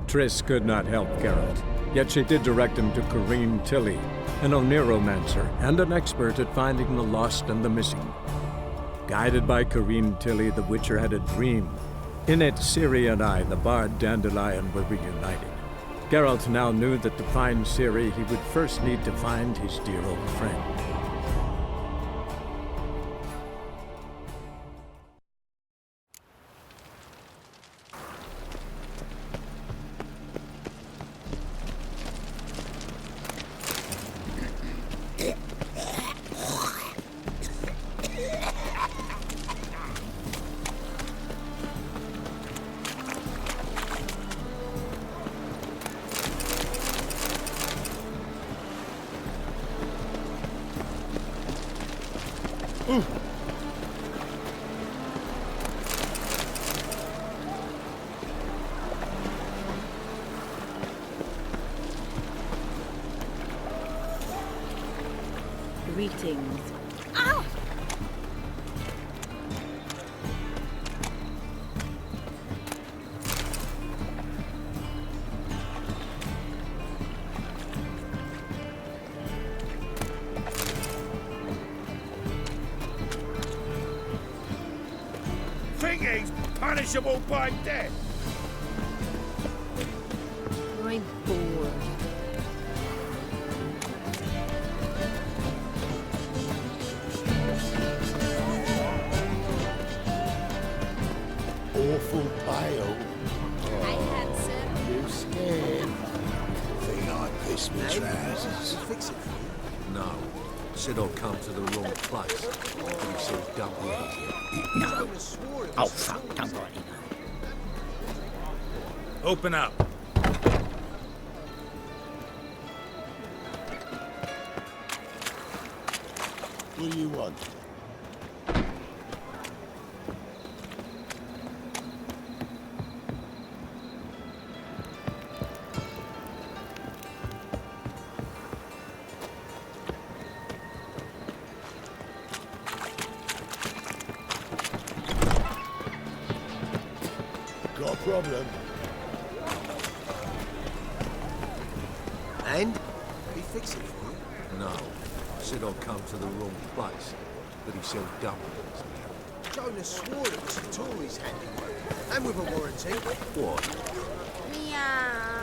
Triss could not help Geralt, yet she did direct him to Corrine Tilly, an Oniromancer and an expert at finding the lost and the missing. Guided by Corrine Tilly, the Witcher had a dream. In it, Ciri and I, the bard Dandelion, were reunited. Geralt now knew that to find Ciri, he would first need to find his dear old friend. Greetings. Ow! Thinking's punishable by death. I'm bored. Awful pale. Hey, handsome. You scared? Think I pissed my trousers. Fix it for you. No. Sid'll come to the wrong place. He said dump the engine. No. Oh, fuck, don't worry. Open up. What do you want? Got a problem? And? He fix it for you? No. Sid'll come to the wrong place. But he said dump it. Jonas swore it was the Tories' handiwork. And with a warranty. What? Meow.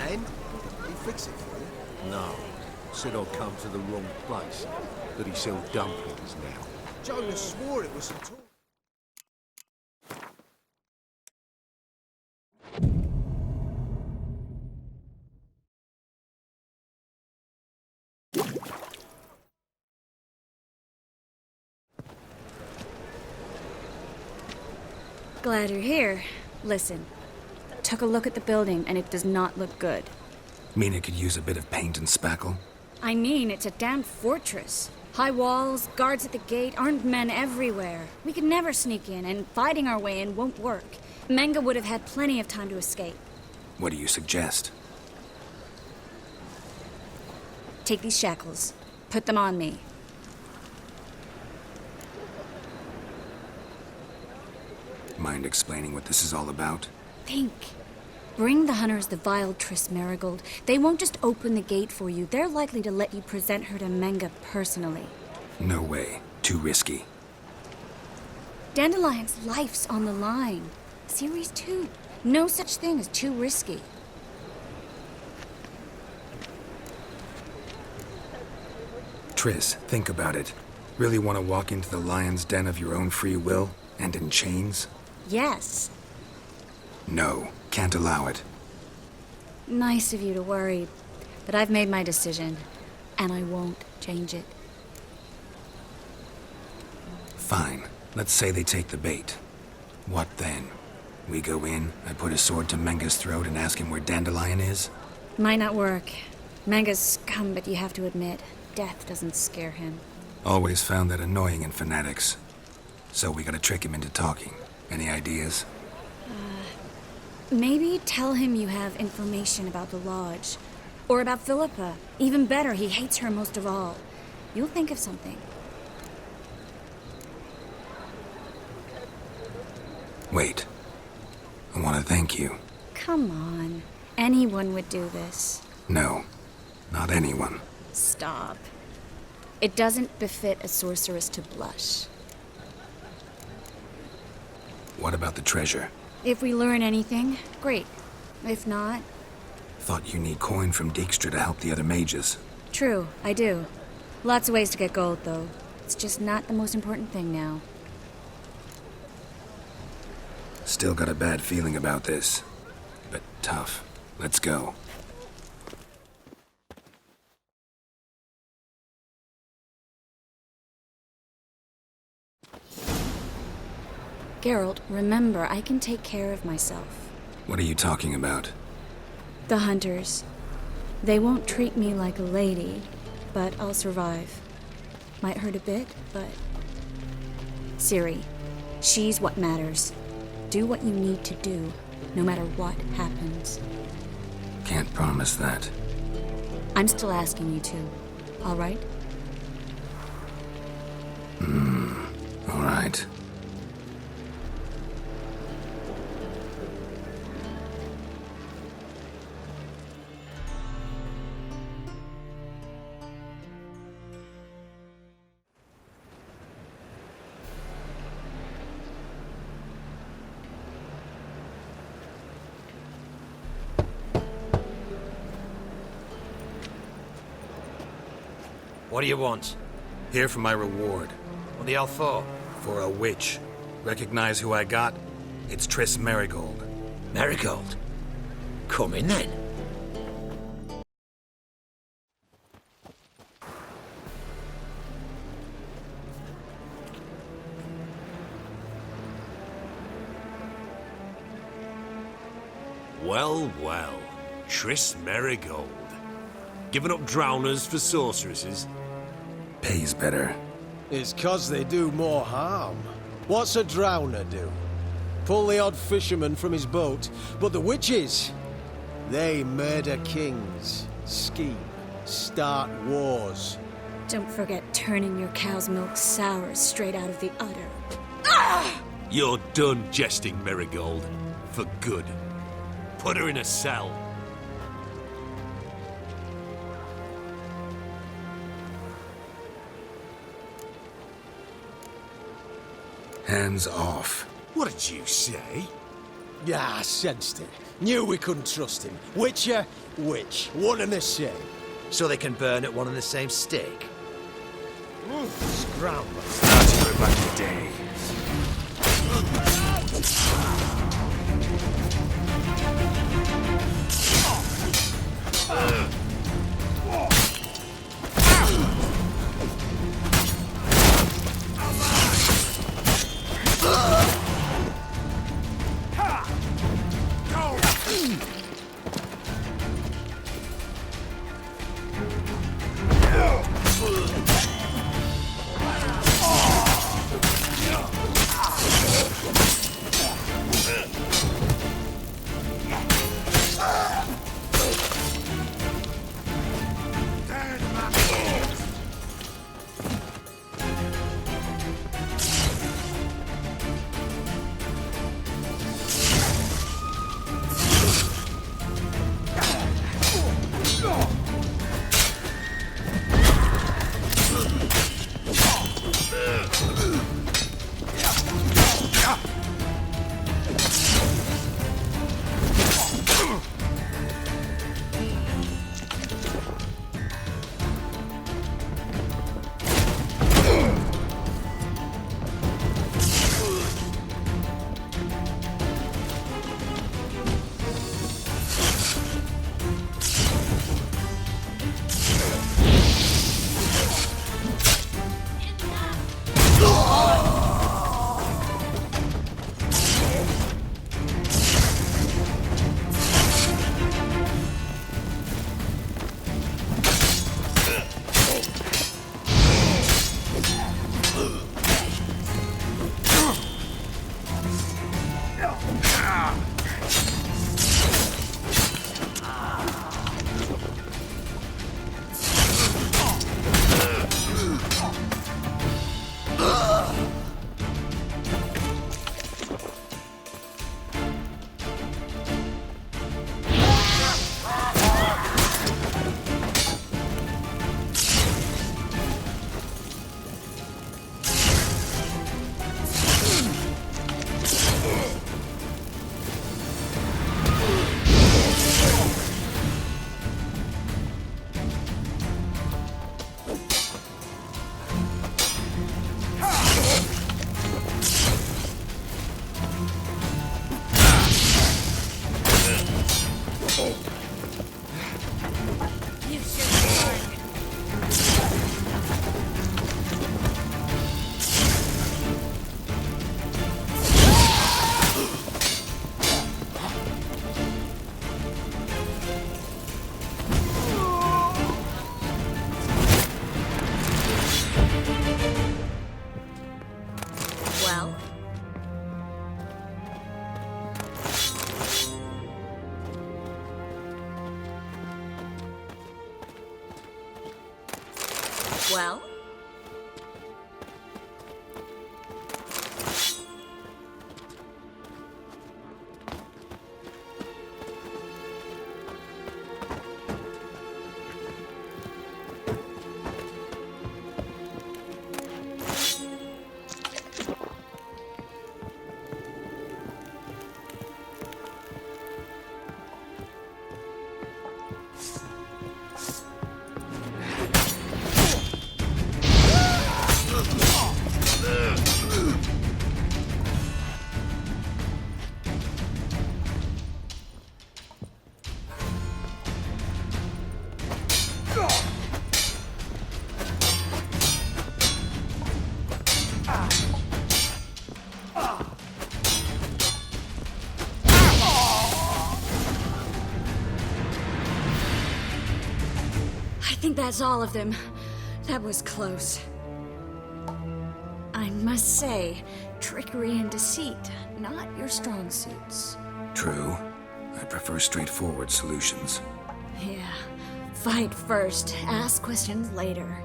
And? He fix it for you. No. Sid'll come to the wrong place. But he sell dumplings now. Jonas swore it was the Tories. Glad you're here. Listen, took a look at the building and it does not look good. Mean it could use a bit of paint and spackle? I mean, it's a damn fortress. High walls, guards at the gate, armed men everywhere. We could never sneak in, and fighting our way in won't work. Menga would have had plenty of time to escape. What do you suggest? Take these shackles. Put them on me. Mind explaining what this is all about? Think. Bring the hunters the vile Triss Marigold. They won't just open the gate for you. They're likely to let you present her to Menga personally. No way. Too risky. Dandelion's life's on the line. Series 2. No such thing as too risky. Triss, think about it. Really want to walk into the lion's den of your own free will? And in chains? Yes. No. Can't allow it. Nice of you to worry. But I've made my decision. And I won't change it. Fine. Let's say they take the bait. What then? We go in, I put a sword to Menga's throat and ask him where Dandelion is? Might not work. Manga's scum, but you have to admit, death doesn't scare him. Always found that annoying in fanatics. So we gotta trick him into talking. Any ideas? Maybe tell him you have information about the Lodge. Or about Philippa. Even better, he hates her most of all. You'll think of something. Wait. I want to thank you. Come on. Anyone would do this. No, not anyone. Stop. It doesn't befit a sorceress to blush. What about the treasure? If we learn anything, great. If not, Thought you need coin from Dijkstra to help the other mages. true, I do. Lots of ways to get gold, though. It's just not the most important thing now. Still got a bad feeling about this. But tough. Let's go. Geralt, remember, I can take care of myself. What are you talking about? The hunters. They won't treat me like a lady, but I'll survive. Might hurt a bit, but... Ciri, she's what matters. Do what you need to do, no matter what happens. Can't promise that. I'm still asking you to, all right? All right. What do you want? Here for my reward. What the hell for? For a witch. Recognize who I got? It's Triss Merigold. Marigold. Come in then. Well, well. Triss Merigold. Giving up drowners for sorceresses? Pays better. It's 'cause they do more harm. What's a drowner do? Pull the odd fisherman from his boat, but the witches, they murder kings, scheme, start wars. Don't forget turning your cow's milk sour straight out of the udder. You're done jesting, Merigold. For good. Put her in a cell. Hands off. What did you say? Yeah, I sensed it. Knew we couldn't trust him. Witcher, witch, one and the same. So they can burn at one and the same stake? Scramble. Starting back in the day. You should learn. Well, well, I think that's all of them. That was close. I must say, trickery and deceit, not your strong suits. True. I prefer straightforward solutions. Yeah. Fight first, ask questions later.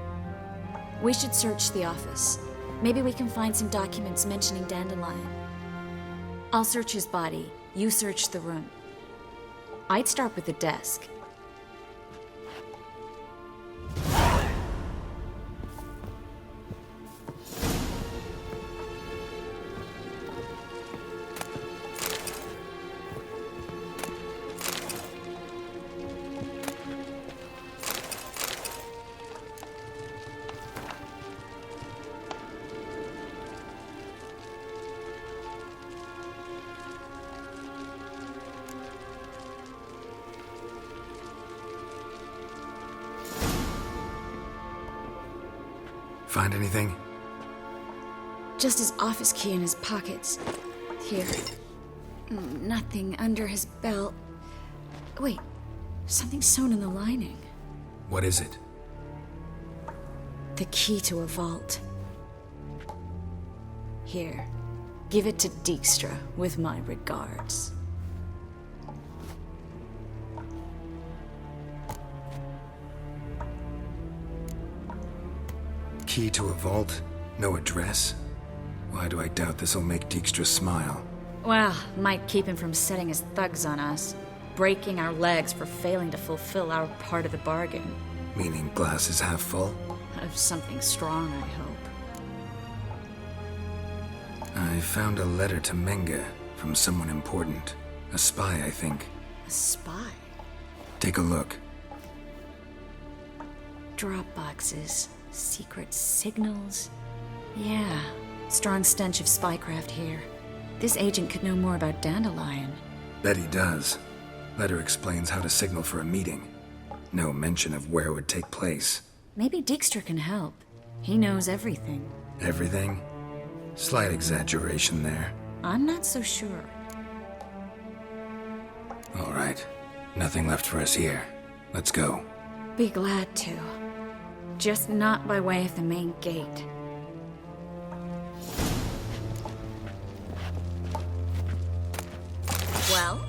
We should search the office. Maybe we can find some documents mentioning Dandelion. I'll search his body. You search the room. I'd start with the desk. Find anything? Just his office key in his pockets. Here. Nothing under his belt. Wait, something sewn in the lining. What is it? The key to a vault. Here, give it to Dijkstra with my regards. Key to a vault? No address? Why do I doubt this'll make Dijkstra smile? Well, might keep him from setting his thugs on us. Breaking our legs for failing to fulfill our part of the bargain. Meaning glass is half full? Of something strong, I hope. I found a letter to Menga from someone important. A spy, I think. A spy? Take a look. Drop boxes. Secret signals. Yeah, strong stench of spycraft here. This agent could know more about Dandelion. Bet he does. Letter explains how to signal for a meeting. No mention of where it would take place. Maybe Dijkstra can help. He knows everything. Everything? Slight exaggeration there. I'm not so sure. All right. Nothing left for us here. Let's go. Be glad to. Just not by way of the main gate. Well?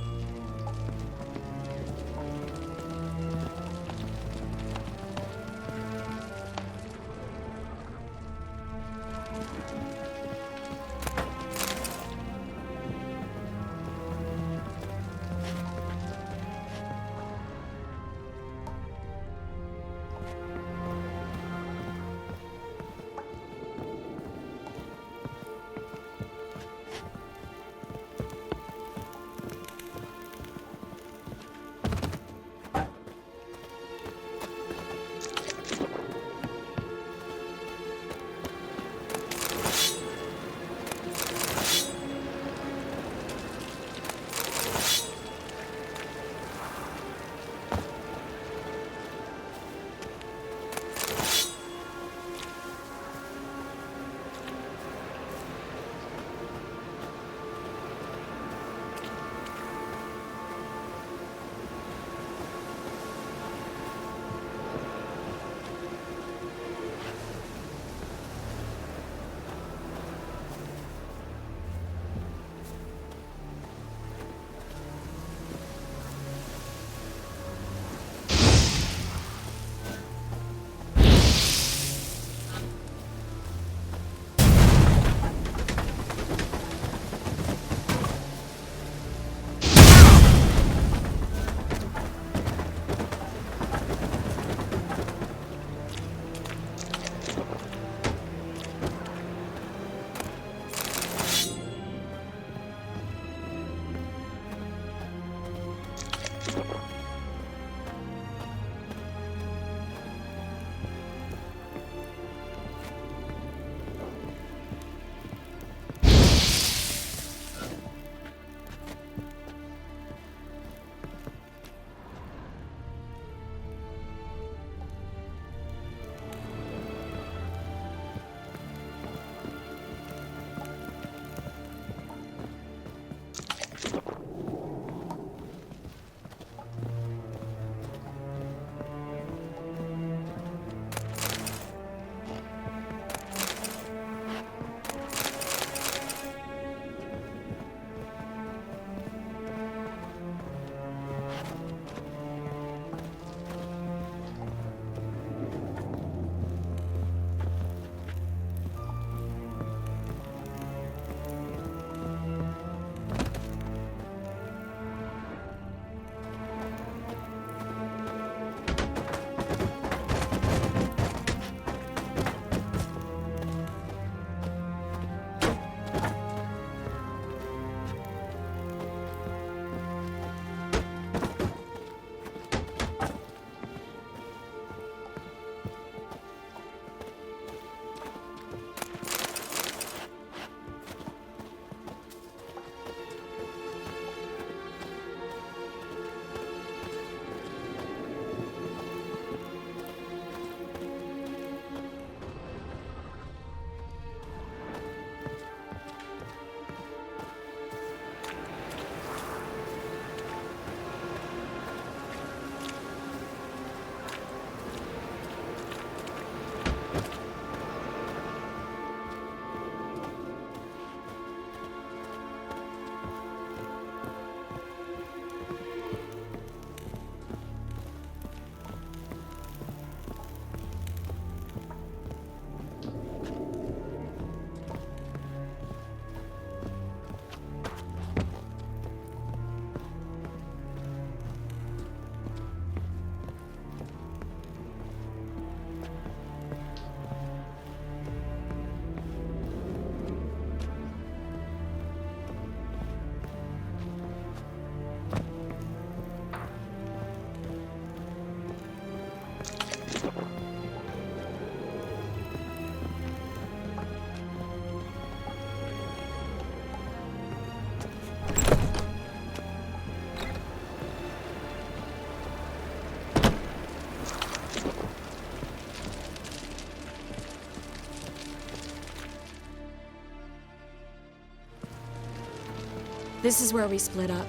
This is where we split up.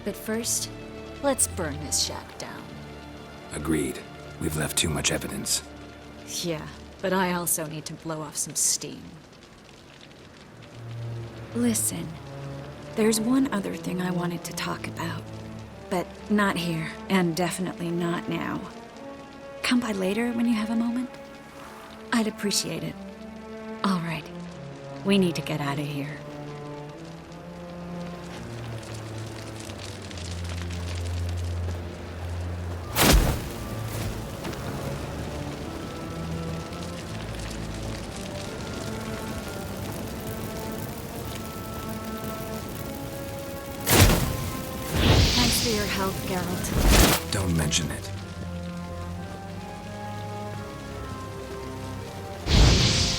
But first, let's burn this shack down. Agreed. We've left too much evidence. Yeah, but I also need to blow off some steam. Listen, there's one other thing I wanted to talk about. But not here, and definitely not now. Come by later when you have a moment? I'd appreciate it. All right. We need to get out of here. Thanks for your help, Geralt. Don't mention it.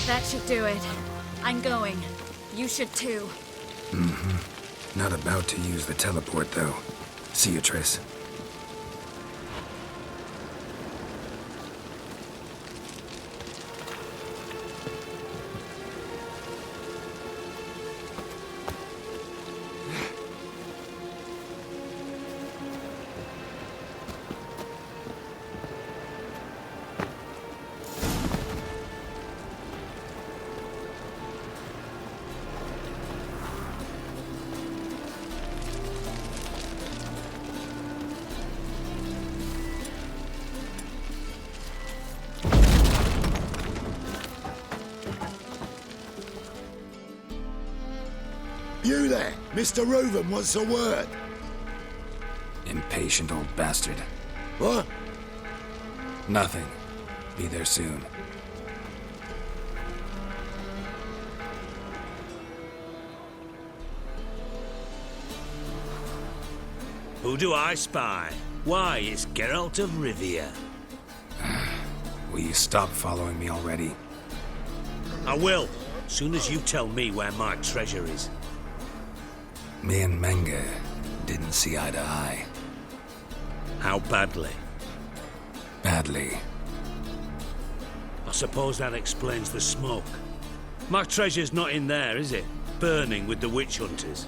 That should do it. I'm going. You should too. Not about to use the teleport, though. See you, Triss. You there, Mr. Reuven wants a word. Impatient old bastard. What? Nothing. Be there soon. Who do I spy? Why, it's Geralt of Rivia. Will you stop following me already? I will, soon as you tell me where my treasure is. Me and Menge didn't see eye to eye. How badly? Badly. I suppose that explains the smoke. My treasure's not in there, is it? Burning with the witch hunters.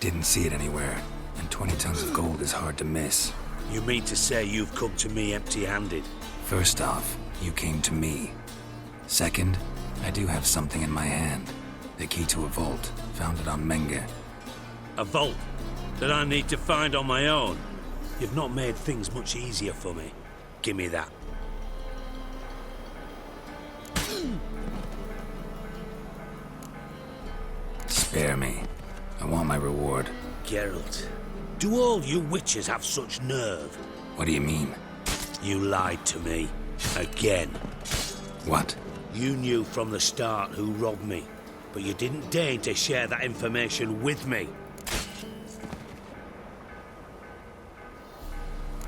Didn't see it anywhere, and 20 tons of gold is hard to miss. You mean to say you've come to me empty-handed? First off, you came to me. Second, I do have something in my hand. The key to a vault, founded on Menge. A vault that I need to find on my own. You've not made things much easier for me. Give me that. Spare me. I want my reward. Geralt, do all you witches have such nerve? What do you mean? You lied to me. Again. What? You knew from the start who robbed me, but you didn't deign to share that information with me.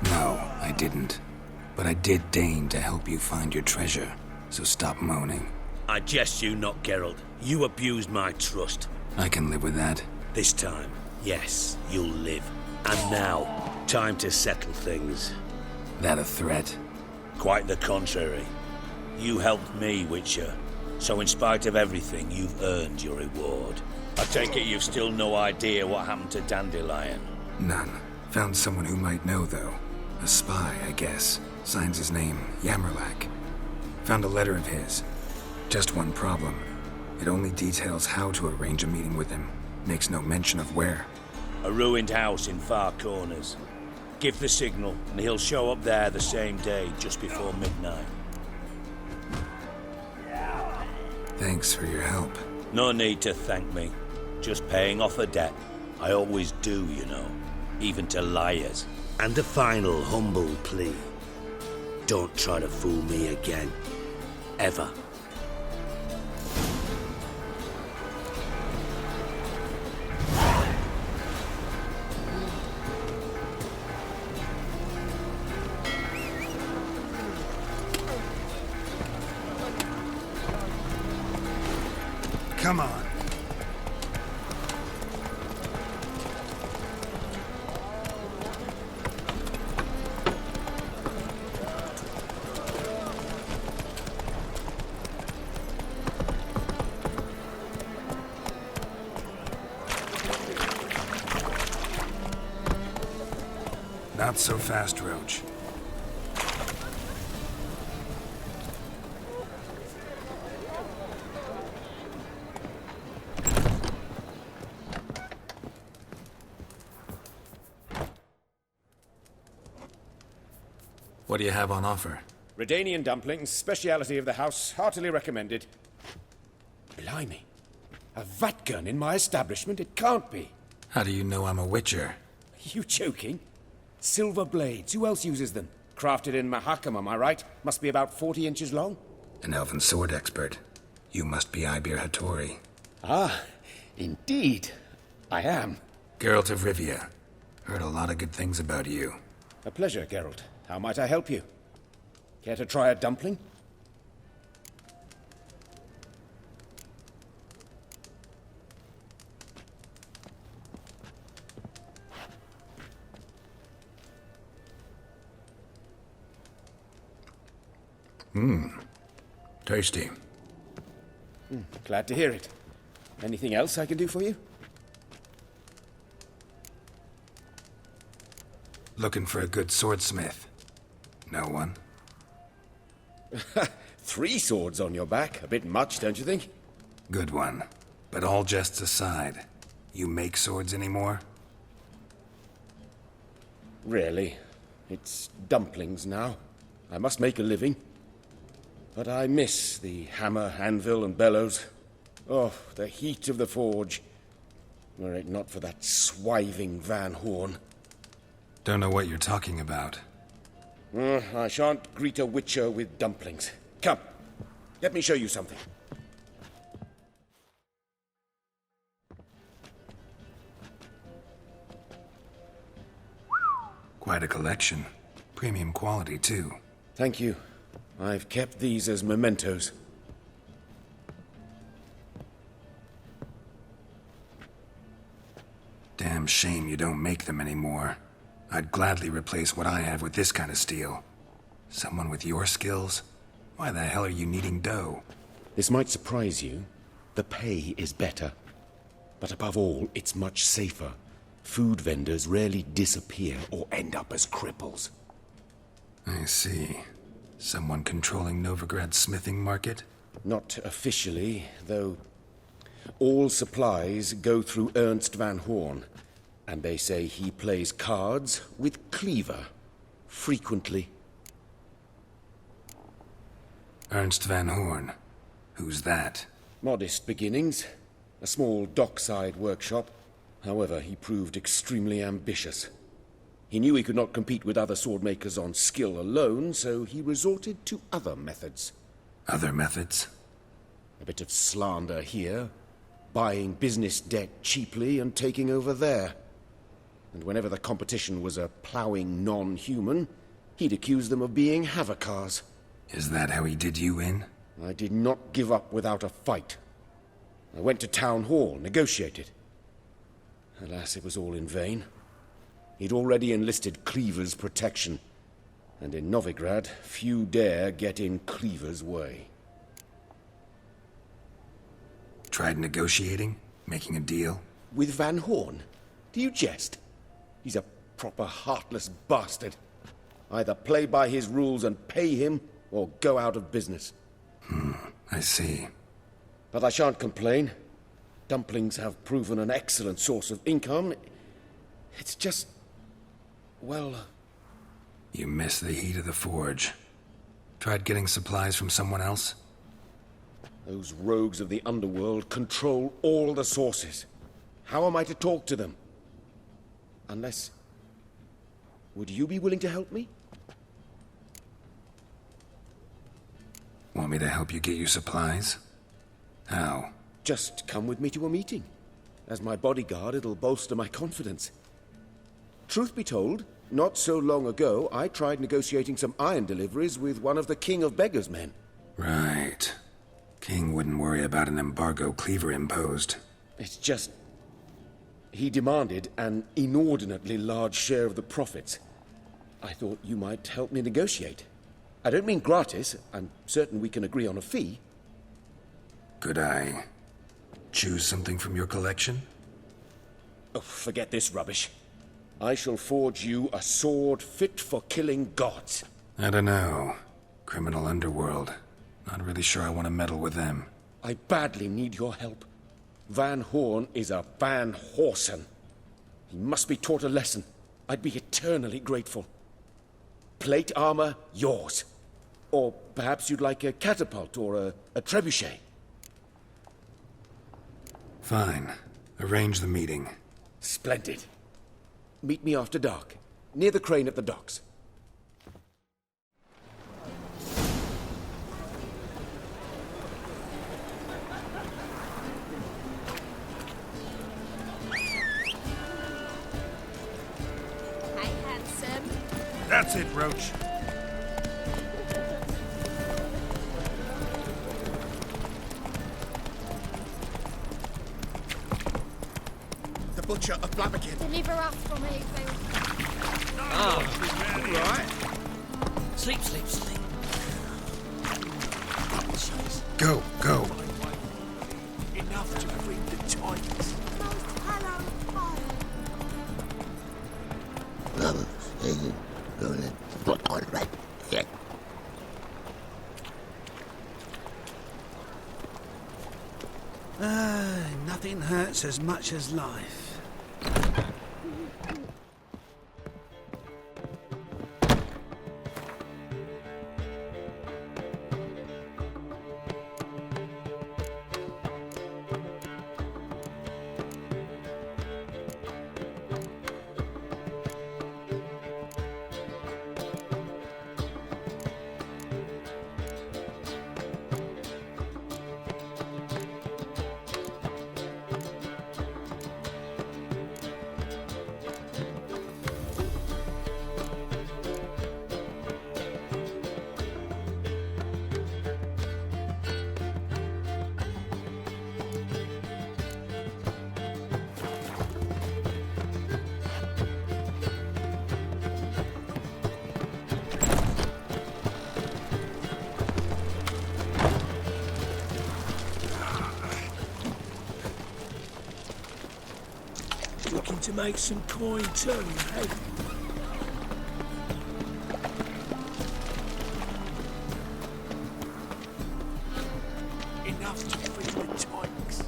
No, I didn't. But I did deign to help you find your treasure, so stop moaning. I jest you not, Geralt. You abused my trust. I can live with that. This time, yes, you'll live. And now, time to settle things. That a threat? Quite the contrary. You helped me, Witcher. So in spite of everything, you've earned your reward. I take it you've still no idea what happened to Dandelion. None. Found someone who might know, though. A spy, I guess. Signs his name, Yamerlak. Found a letter of his. Just one problem. It only details how to arrange a meeting with him. Makes no mention of where. A ruined house in Far Corners. Give the signal, and he'll show up there the same day, just before midnight. Thanks for your help. No need to thank me. Just paying off a debt. I always do, you know. Even to liars. And a final humble plea. Don't try to fool me again. Ever. Come on. Not so fast, Roach. What do you have on offer? Redanian dumplings, speciality of the house, heartily recommended. Blimey. A vatgun in my establishment? It can't be. How do you know I'm a witcher? You joking? Silver blades. Who else uses them? Crafted in Mahakam, am I right? Must be about 40 inches long? An elven sword expert. You must be Ibir Hattori. Ah, indeed. I am. Geralt of Rivia. Heard a lot of good things about you. A pleasure, Geralt. How might I help you? Care to try a dumpling? Tasty. Glad to hear it. Anything else I can do for you? Looking for a good swordsmith. No one? 3 swords on your back. A bit much, don't you think? Good one. But all jests aside, you make swords anymore? Really. It's dumplings now. I must make a living. But I miss the hammer, anvil, and bellows. Oh, the heat of the forge. Were it not for that swiving Van Horn. Don't know what you're talking about. I shan't greet a witcher with dumplings. Come, let me show you something. Quite a collection. Premium quality, too. Thank you. I've kept these as mementos. Damn shame you don't make them anymore. I'd gladly replace what I have with this kind of steel. Someone with your skills? Why the hell are you needing dough? This might surprise you. The pay is better. But above all, it's much safer. Food vendors rarely disappear or end up as cripples. I see. Someone controlling Novigrad's smithing market? Not officially, though all supplies go through Ernst Van Horn. And they say he plays cards with Cleaver. Frequently. Ernst Van Horn. Who's that? Modest beginnings. A small dockside workshop. However, he proved extremely ambitious. He knew he could not compete with other swordmakers on skill alone, so he resorted to other methods. Other methods? A bit of slander here, buying business debt cheaply and taking over there. And whenever the competition was a ploughing non-human, he'd accuse them of being Havocars. Is that how he did you in? I did not give up without a fight. I went to Town Hall, negotiated. Alas, it was all in vain. He'd already enlisted Cleaver's protection, and in Novigrad, few dare get in Cleaver's way. Tried negotiating? Making a deal? With Van Horn? Do you jest? He's a proper heartless bastard. Either play by his rules and pay him, or go out of business. I see. But I shan't complain. Dumplings have proven an excellent source of income. It's just... well... You miss the heat of the forge. Tried getting supplies from someone else? Those rogues of the underworld control all the sources. How am I to talk to them? Unless... would you be willing to help me? Want me to help you get your supplies? How? Just come with me to a meeting. As my bodyguard, it'll bolster my confidence. Truth be told, not so long ago, I tried negotiating some iron deliveries with one of the King of Beggars' men. Right. King wouldn't worry about an embargo Cleaver imposed. It's just... he demanded an inordinately large share of the profits. I thought you might help me negotiate. I don't mean gratis. I'm certain we can agree on a fee. Could I choose something from your collection? Oh, forget this rubbish. I shall forge you a sword fit for killing gods. I don't know. Criminal underworld. Not really sure I want to meddle with them. I badly need your help. Van Horn is a Van Horsen. He must be taught a lesson. I'd be eternally grateful. Plate armor, yours. Or perhaps you'd like a catapult or a trebuchet. Fine. Arrange the meeting. Splendid. Meet me after dark, near the crane at the docks. Hey, handsome. That's it, Roach. The Butcher of Blaviken. Deliver us from Evil. All right. Sleep, sleep, sleep. Go, go. Enough to free the Titans. Most hallowed fire. Nothing hurts as much as life. Looking to make some coin too, eh? Enough to free the Titans.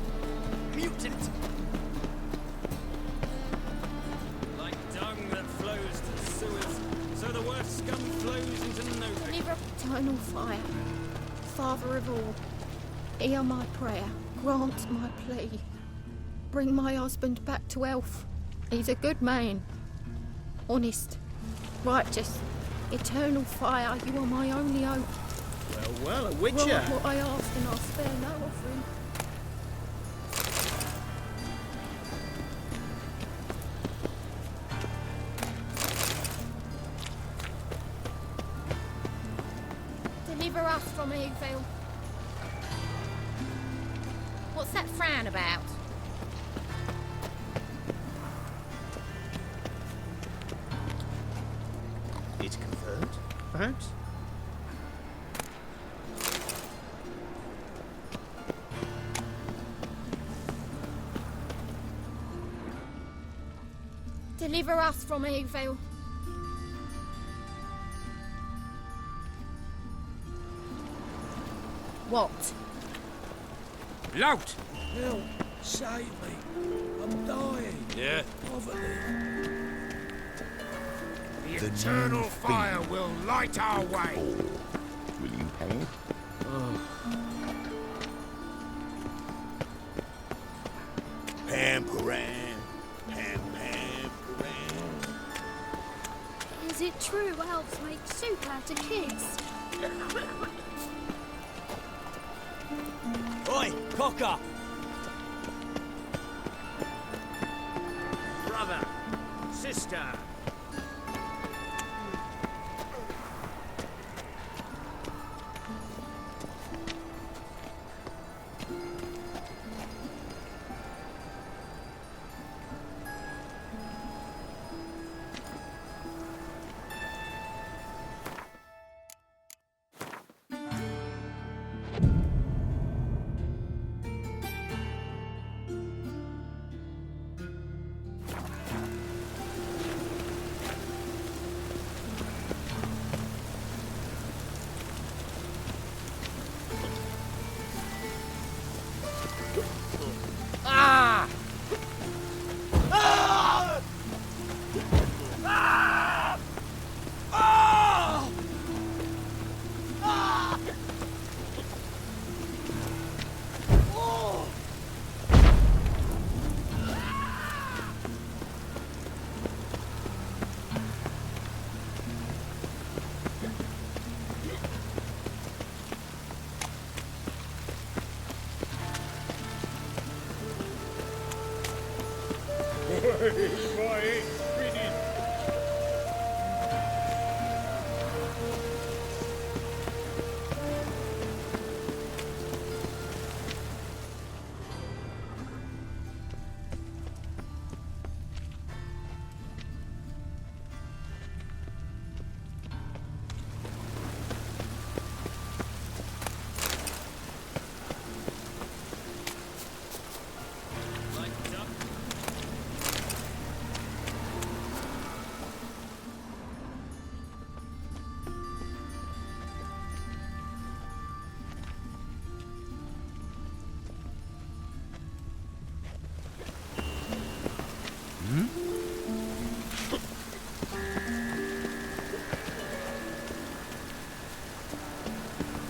Mutant! Like dung that flows to sewers, so the worst scum flows into nowhere. Deliver eternal fire. Father of all, hear my prayer. Grant my plea. Bring my husband back to health. He's a good man. Honest. Righteous. Eternal fire. You are my only hope. Well, a witcher. Grant what I ask and I'll spare no offering. Deliver us from evil. What's that frown about? It's confirmed, perhaps? Deliver us from evil. What? Lout! Help! Save me! I'm dying! Yeah? Poverty! The eternal fire will light our way! Will you pay? Pam Paran! Pam Paran! Is it true elves make soup out of kids? Oi, Cocker! Brother! Sister!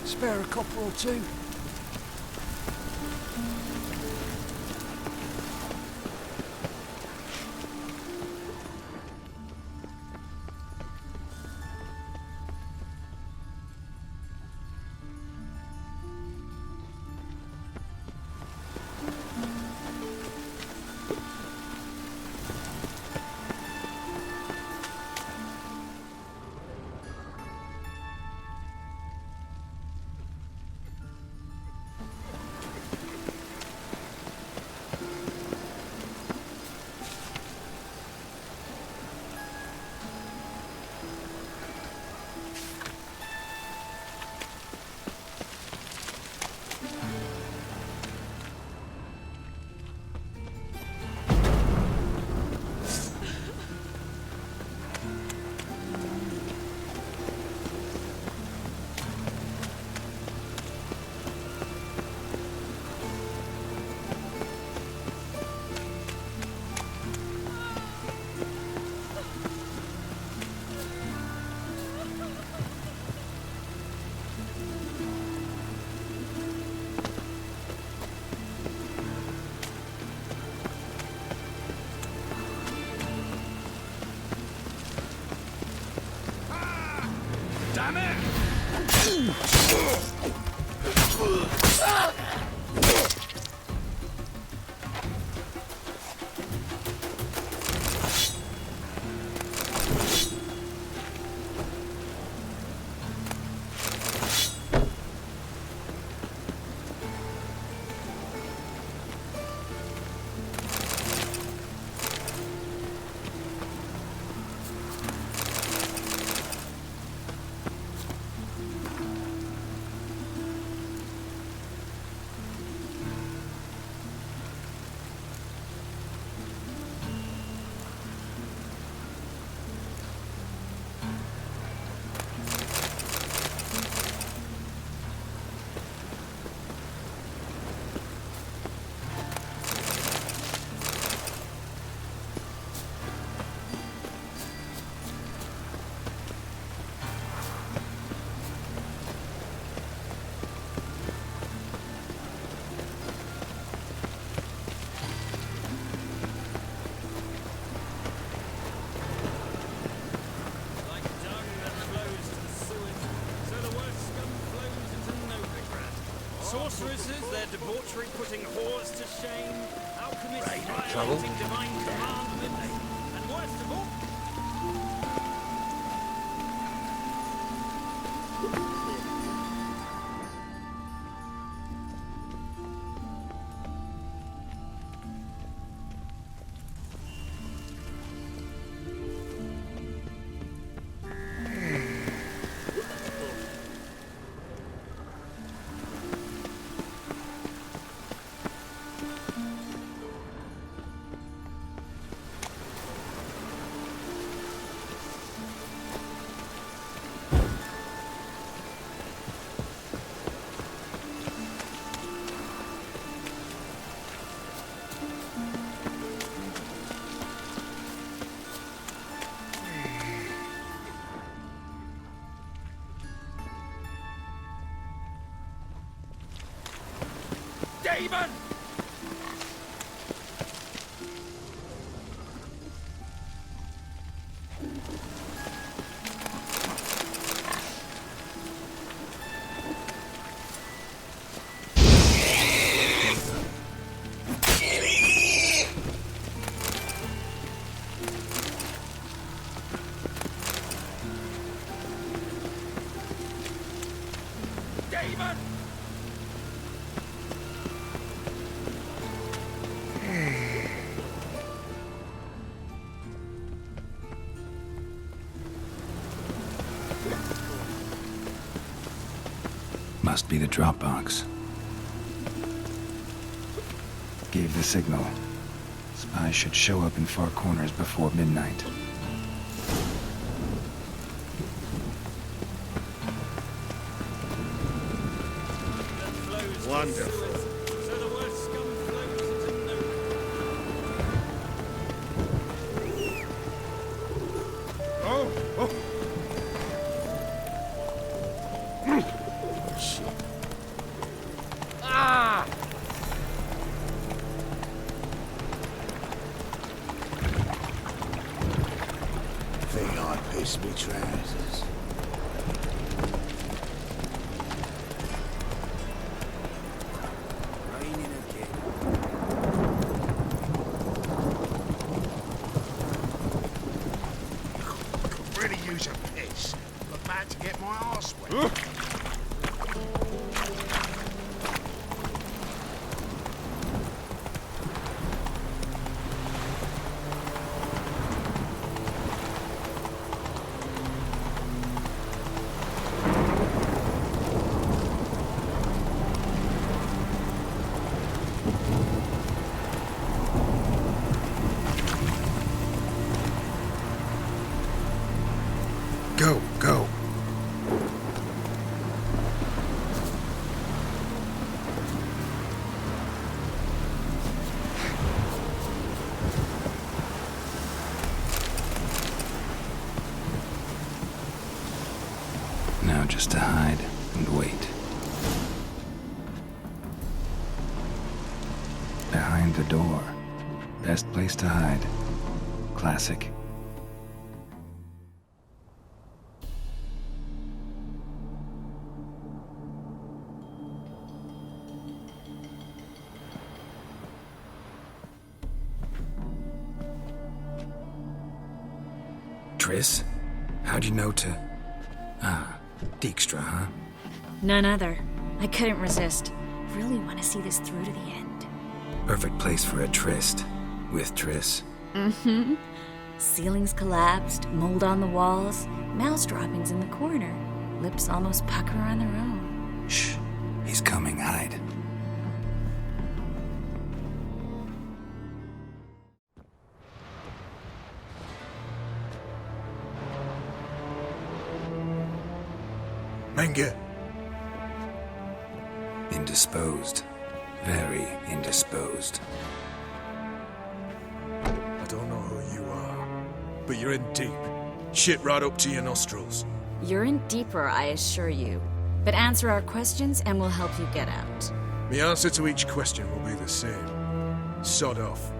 Spare a copper or two? Sorceresses, their debauchery putting whores to shame, alchemists trouble? violating divine commandments, and worst of all, Demon! Demon! Must be the drop box. Gave the signal. Spies should show up in far corners before midnight. Wonderful. So the worst scum flows into nowhere. Oh! Shit. Ah! Think I pissed me trousers. Raining again. Could really use a piss. But about to get my arse wet. Go, go. Now just to hide and wait. Behind the door. Best place to hide. Classic. Triss? How'd you know to... Ah, Dijkstra, huh? None other. I couldn't resist. Really want to see this through to the end. Perfect place for a tryst. With Triss. Mm-hmm. Ceilings collapsed, mold on the walls, mouse droppings in the corner. Lips almost pucker on their own. Shh. He's coming, hide. Menge. Indisposed. Very indisposed. I don't know who you are, but you're in deep. Shit right up to your nostrils. You're in deeper, I assure you. But answer our questions and we'll help you get out. The answer to each question will be the same. Sod off.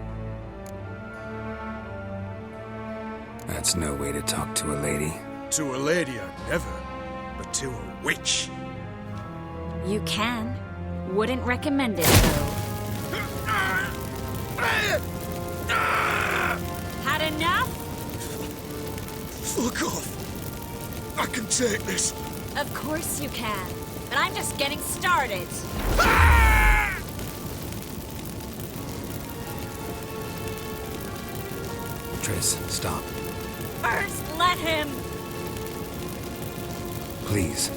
That's no way to talk to a lady. To a lady, I'd never. But to a witch. You can. Wouldn't recommend it, though. Had enough? Fuck off. I can take this. Of course you can. But I'm just getting started. Triss, stop. First, let him. Please.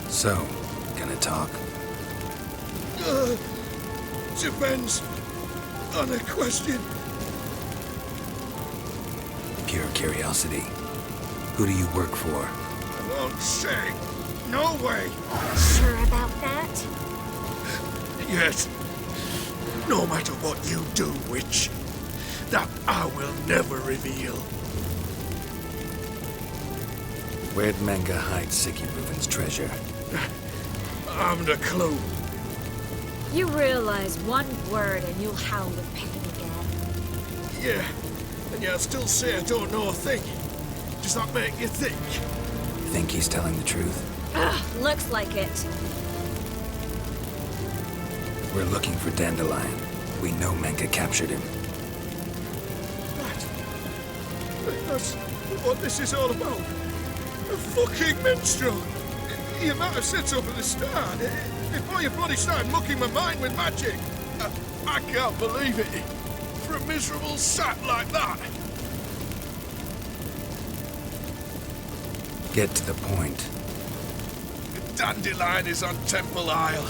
So, gonna talk? Depends on a question. Pure curiosity. Who do you work for? I won't say. No way. Sure about that? Yet. No matter what you do, witch, that I will never reveal. Where'd Menge hide Sicky Reuven's treasure? I'm the clue. You realize one word and you'll howl with pain again. Yeah, and yet I still say I don't know a thing. Does that make you think? Think he's telling the truth? Ugh, looks like it. We're looking for Dandelion. We know Menge captured him. That's what this is all about. A fucking minstrel! You might have said so from the start. Before you bloody started mucking my mind with magic. I can't believe it. For a miserable sap like that. Get to the point. Dandelion is on Temple Isle,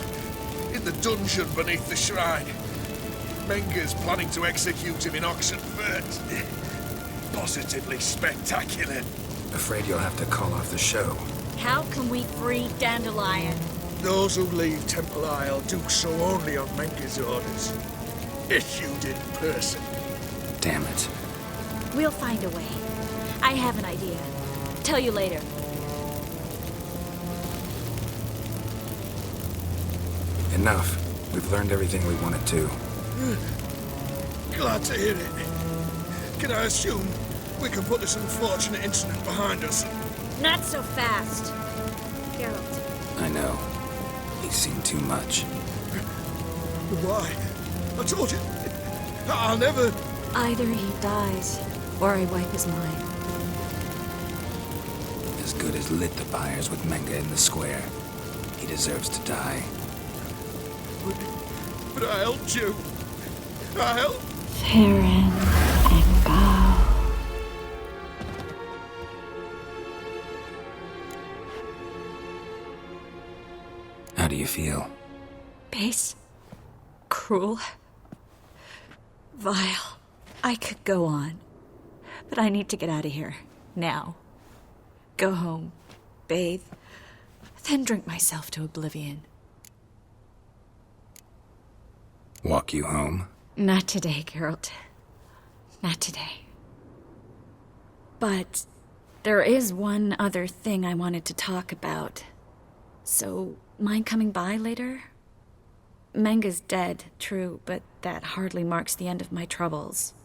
in the dungeon beneath the shrine. Menger's planning to execute him in Oxenfurt. Positively spectacular. Afraid you'll have to call off the show. How can we free Dandelion? Those who leave Temple Isle do so only on Menger's orders. Issued in person. Damn it. We'll find a way. I have an idea. Tell you later. Enough. We've learned everything we wanted to. Glad to hear it. Can I assume we can put this unfortunate incident behind us? Not so fast. Geralt. I know. He's seen too much. Why? I told you. I'll never... Either he dies, or I wipe his mind. As good as lit the fires with Menga in the square. He deserves to die. But I helped you. I helped. Farron and Gal. How do you feel? Base. Cruel. Vile. I could go on. But I need to get out of here. Now. Go home. Bathe. Then drink myself to oblivion. Walk you home? Not today, Geralt. Not today. But there is one other thing I wanted to talk about. So, mind coming by later? Menga's dead, true, but that hardly marks the end of my troubles.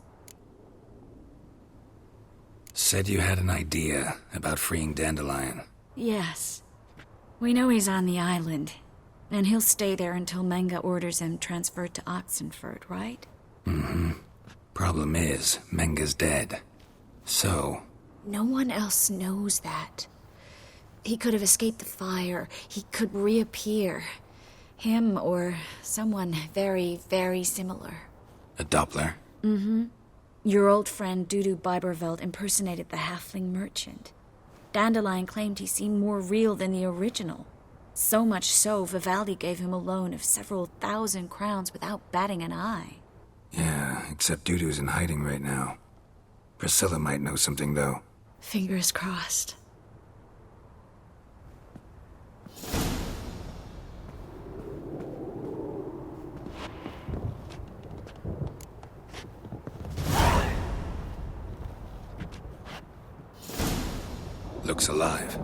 Said you had an idea about freeing Dandelion. Yes. We know he's on the island, and he'll stay there until Menga orders him transferred to Oxenfurt, right? Mm-hmm. Problem is, Menga's dead. So... No one else knows that. He could have escaped the fire. He could reappear. Him or someone very, very similar. A Doppler? Mm-hmm. Your old friend Dudu Biberveld impersonated the halfling merchant. Dandelion claimed he seemed more real than the original. So much so, Vivaldi gave him a loan of several thousand crowns without batting an eye. Yeah, except Dudu's in hiding right now. Priscilla might know something, though. Fingers crossed. Looks alive.